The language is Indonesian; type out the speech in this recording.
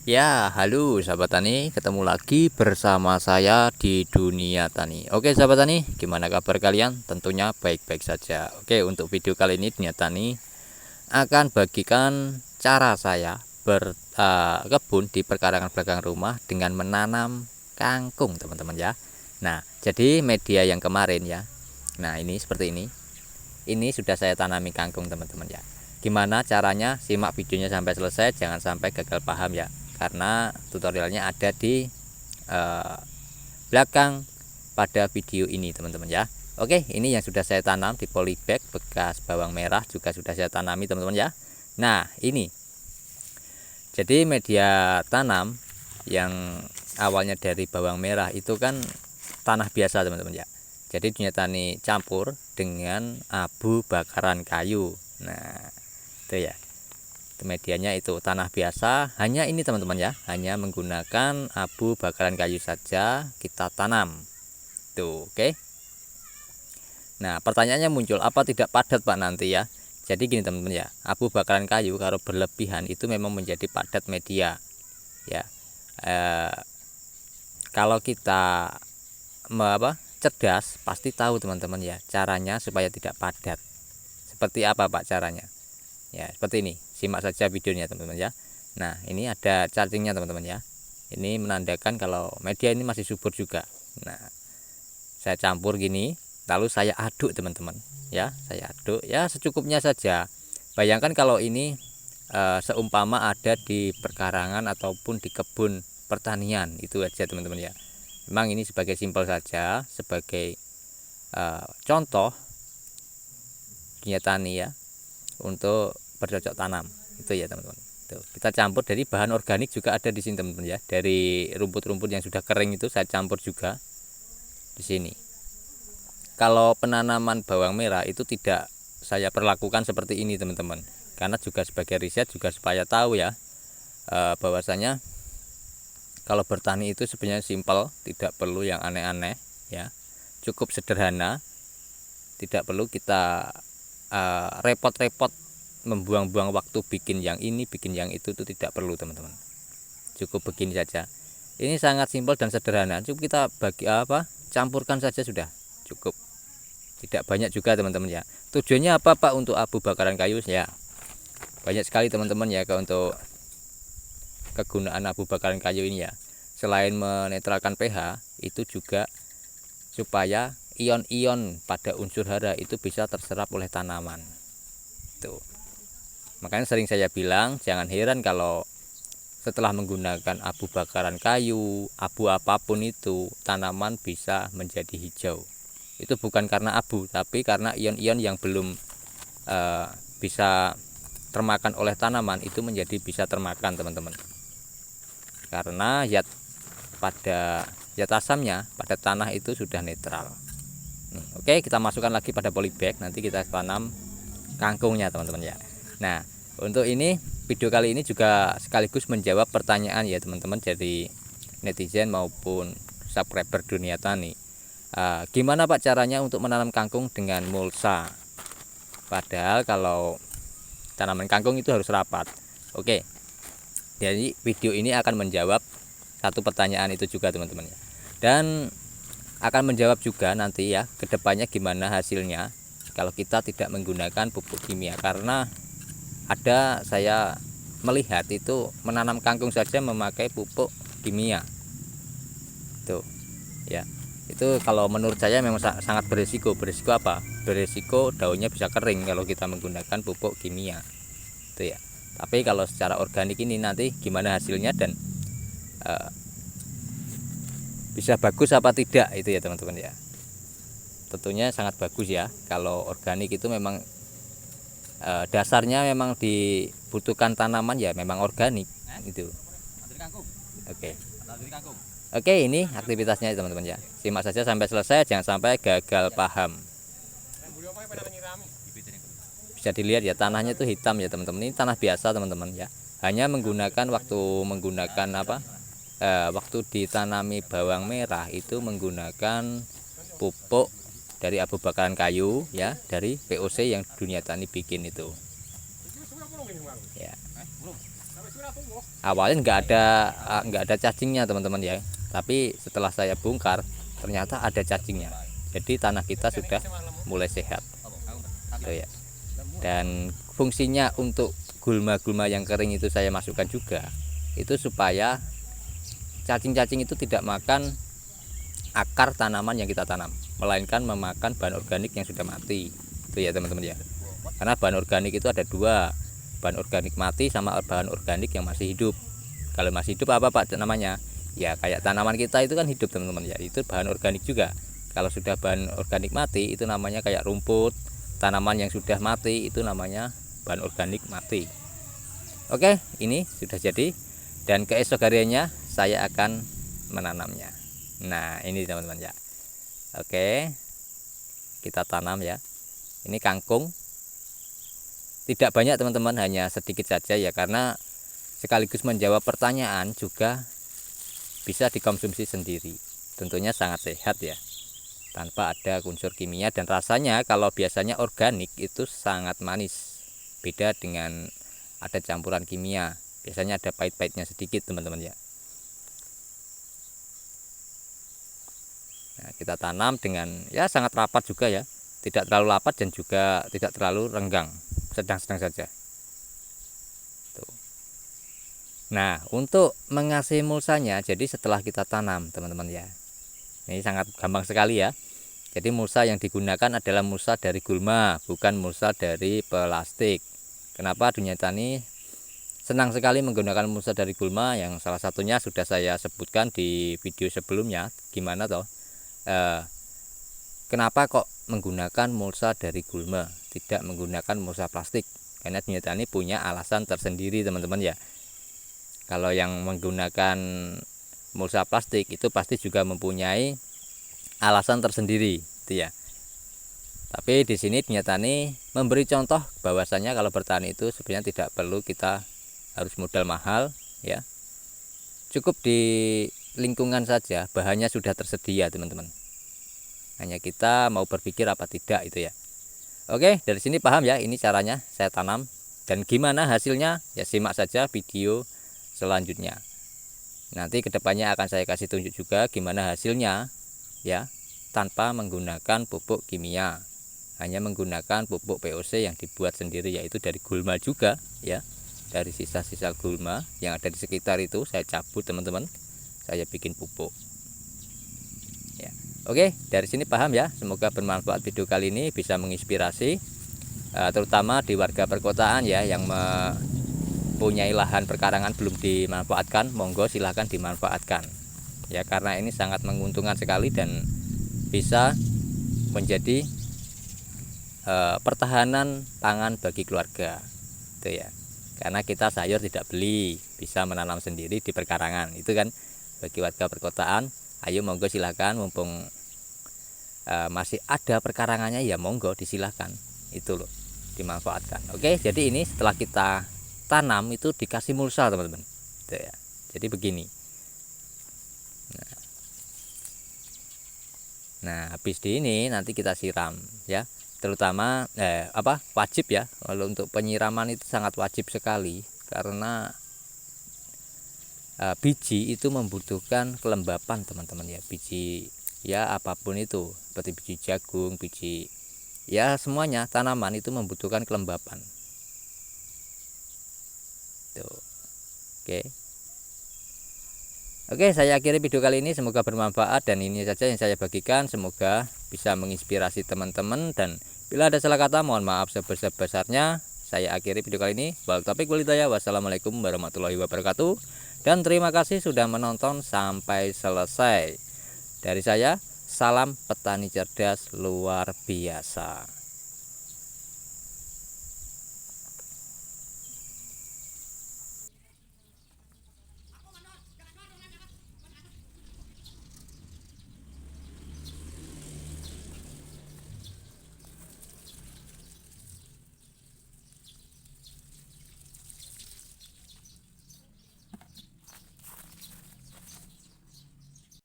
Ya, halo sahabat tani, ketemu lagi bersama saya di Dunia Tani. Oke sahabat tani, gimana kabar kalian? Tentunya baik-baik saja. Oke, untuk video kali ini Dunia Tani akan bagikan cara saya berkebun di perkarangan belakang rumah dengan menanam kangkung, teman-teman ya. Nah, jadi media yang kemarin ya. Nah, ini seperti ini. Ini sudah saya tanami kangkung, teman-teman ya. Gimana caranya? Simak videonya sampai selesai, jangan sampai gagal paham ya. Karena tutorialnya ada di belakang pada video ini, teman-teman ya. Oke, ini yang sudah saya tanam di polybag bekas bawang merah juga sudah saya tanami, teman-teman ya. Nah, ini jadi media tanam yang awalnya dari bawang merah itu kan tanah biasa, teman-teman ya. Jadi Dunia Tani campur dengan abu bakaran kayu. Nah, itu ya. Itu medianya itu tanah biasa, hanya ini teman-teman ya, hanya menggunakan abu bakaran kayu saja kita tanam. Tuh, oke. Nah, pertanyaannya muncul, apa tidak padat Pak nanti ya? Jadi gini teman-teman ya, abu bakaran kayu kalau berlebihan itu memang menjadi padat media. Ya. Kalau kita cerdas pasti tahu teman-teman ya caranya supaya tidak padat. Seperti apa Pak caranya? Ya seperti ini, simak saja videonya teman-teman ya. Nah ini ada chargingnya teman-teman ya. Ini menandakan kalau media ini masih subur juga. Nah saya campur gini, lalu saya aduk teman-teman ya. Saya aduk ya secukupnya saja. Bayangkan kalau ini seumpama ada di perkarangan ataupun di kebun pertanian, itu aja teman-teman ya. Memang ini sebagai simpel saja, sebagai contoh Dunia Tani ya, untuk bercocok tanam itu ya teman-teman. Kita campur dari bahan organik juga ada di sini teman-teman ya, dari rumput-rumput yang sudah kering itu saya campur juga di sini. Kalau penanaman bawang merah itu tidak saya perlakukan seperti ini teman-teman, karena juga sebagai riset juga supaya tahu ya bahwasanya kalau bertani itu sebenarnya simpel, tidak perlu yang aneh-aneh ya, cukup sederhana, tidak perlu kita repot-repot membuang-buang waktu bikin yang ini, bikin yang itu tidak perlu teman-teman. Cukup begini saja. Ini sangat simpel dan sederhana. Cukup kita campurkan saja sudah cukup. Tidak banyak juga teman-teman ya. Tujuannya apa Pak untuk abu bakaran kayu ya? Banyak sekali teman-teman ya untuk kegunaan abu bakaran kayu ini ya. Selain menetralkan pH, itu juga supaya ion-ion pada unsur hara itu bisa terserap oleh tanaman. Tuh. Makanya sering saya bilang jangan heran kalau setelah menggunakan abu bakaran kayu, abu apapun itu, tanaman bisa menjadi hijau. Itu bukan karena abu, tapi karena ion-ion yang belum bisa termakan oleh tanaman itu menjadi bisa termakan teman-teman. Karena zat asamnya pada tanah itu sudah netral. Nih, oke, kita masukkan lagi pada polybag, nanti kita tanam kangkungnya teman-teman ya. Nah, untuk ini video kali ini juga sekaligus menjawab pertanyaan ya teman-teman dari netizen maupun subscriber Dunia Tani. Gimana Pak caranya untuk menanam kangkung dengan mulsa? Padahal kalau tanaman kangkung itu harus rapat. Oke. Jadi video ini akan menjawab satu pertanyaan itu juga teman-teman ya. Dan akan menjawab juga nanti ya kedepannya gimana hasilnya kalau kita tidak menggunakan pupuk kimia, karena ada saya melihat itu menanam kangkung saja memakai pupuk kimia tuh ya. Itu kalau menurut saya memang sangat berisiko. Berisiko apa? Berisiko daunnya bisa kering kalau kita menggunakan pupuk kimia itu ya. Tapi kalau secara organik ini nanti gimana hasilnya dan bisa bagus apa tidak itu ya teman-teman ya. Tentunya sangat bagus ya kalau organik itu memang dasarnya memang dibutuhkan tanaman ya memang organik itu. Oke. Oke, ini aktivitasnya teman-teman ya. Simak saja sampai selesai, jangan sampai gagal paham. Bisa dilihat ya tanahnya itu hitam ya teman-teman. Ini tanah biasa teman-teman ya. Hanya menggunakan waktu ditanami bawang merah itu menggunakan pupuk dari abu bakaran kayu ya, dari VOC yang Dunia Tani bikin itu ya. Awalnya nggak ada cacingnya teman-teman ya, tapi setelah saya bongkar ternyata ada cacingnya. Jadi tanah kita sudah mulai sehat gitu ya. Dan fungsinya untuk gulma-gulma yang kering itu saya masukkan juga, itu supaya cacing-cacing itu tidak makan akar tanaman yang kita tanam, melainkan memakan bahan organik yang sudah mati. Itu ya teman-teman ya. Karena bahan organik itu ada dua, bahan organik mati sama bahan organik yang masih hidup. Kalau masih hidup apa Pak namanya? Ya kayak tanaman kita itu kan hidup teman-teman ya, itu bahan organik juga. Kalau sudah bahan organik mati itu namanya kayak rumput. Tanaman yang sudah mati itu namanya bahan organik mati. Oke, ini sudah jadi, dan keesok harinya saya akan menanamnya. Nah ini teman-teman ya. Oke, kita tanam ya. Ini kangkung, tidak banyak teman-teman, hanya sedikit saja ya, karena sekaligus menjawab pertanyaan juga bisa dikonsumsi sendiri. Tentunya sangat sehat ya, tanpa ada unsur kimia, dan rasanya kalau biasanya organik itu sangat manis, beda dengan ada campuran kimia, biasanya ada pahit-pahitnya sedikit teman-teman ya. Nah, kita tanam dengan ya sangat rapat juga ya, tidak terlalu rapat dan juga tidak terlalu renggang, sedang-sedang saja. Tuh. Nah, untuk mengasih mulsanya, jadi setelah kita tanam teman-teman ya, ini sangat gampang sekali ya. Jadi mulsa yang digunakan adalah mulsa dari gulma, bukan mulsa dari plastik. Kenapa Dunia Tani senang sekali menggunakan mulsa dari gulma? Yang salah satunya sudah saya sebutkan di video sebelumnya. Gimana toh? Kenapa kok menggunakan mulsa dari gulma, tidak menggunakan mulsa plastik? Karena Dunia Tani punya alasan tersendiri teman-teman ya. Kalau yang menggunakan mulsa plastik itu pasti juga mempunyai alasan tersendiri gitu ya. Tapi di sini Dunia Tani memberi contoh bahwasanya kalau bertani itu sebenarnya tidak perlu kita harus modal mahal ya. Cukup di lingkungan saja, bahannya sudah tersedia teman-teman. Hanya kita mau berpikir apa tidak itu ya. Oke, dari sini paham ya, ini caranya saya tanam dan gimana hasilnya ya, simak saja video selanjutnya. Nanti kedepannya akan saya kasih tunjuk juga gimana hasilnya ya, tanpa menggunakan pupuk kimia, hanya menggunakan pupuk POC yang dibuat sendiri, yaitu dari gulma juga ya, dari sisa-sisa gulma yang ada di sekitar itu saya cabut teman-teman, saya bikin pupuk ya. Oke, dari sini paham ya, semoga bermanfaat video kali ini, bisa menginspirasi terutama di warga perkotaan ya, yang mempunyai lahan perkarangan belum dimanfaatkan, monggo silahkan dimanfaatkan ya, karena ini sangat menguntungkan sekali dan bisa menjadi pertahanan pangan bagi keluarga itu ya, karena kita sayur tidak beli, bisa menanam sendiri di perkarangan itu kan. Bagi warga perkotaan, ayo monggo silakan, mumpung masih ada perkarangannya ya, monggo disilahkan itu loh, dimanfaatkan. Oke, jadi ini setelah kita tanam itu dikasih mulsa teman-teman gitu ya. Jadi begini. Nah, habis di ini nanti kita siram ya. Terutama wajib ya. Kalau untuk penyiraman itu sangat wajib sekali, karena biji itu membutuhkan kelembapan teman-teman ya. Biji ya apapun itu, seperti biji jagung, biji ya semuanya tanaman itu membutuhkan kelembapan. Tuh. Oke. Oke, saya akhiri video kali ini, semoga bermanfaat, dan ini saja yang saya bagikan, semoga bisa menginspirasi teman-teman, dan bila ada salah kata mohon maaf sebesar-besarnya. Saya akhiri video kali ini. Wassalamualaikum warahmatullahi wabarakatuh, dan terima kasih sudah menonton sampai selesai. Dari saya, salam petani cerdas luar biasa.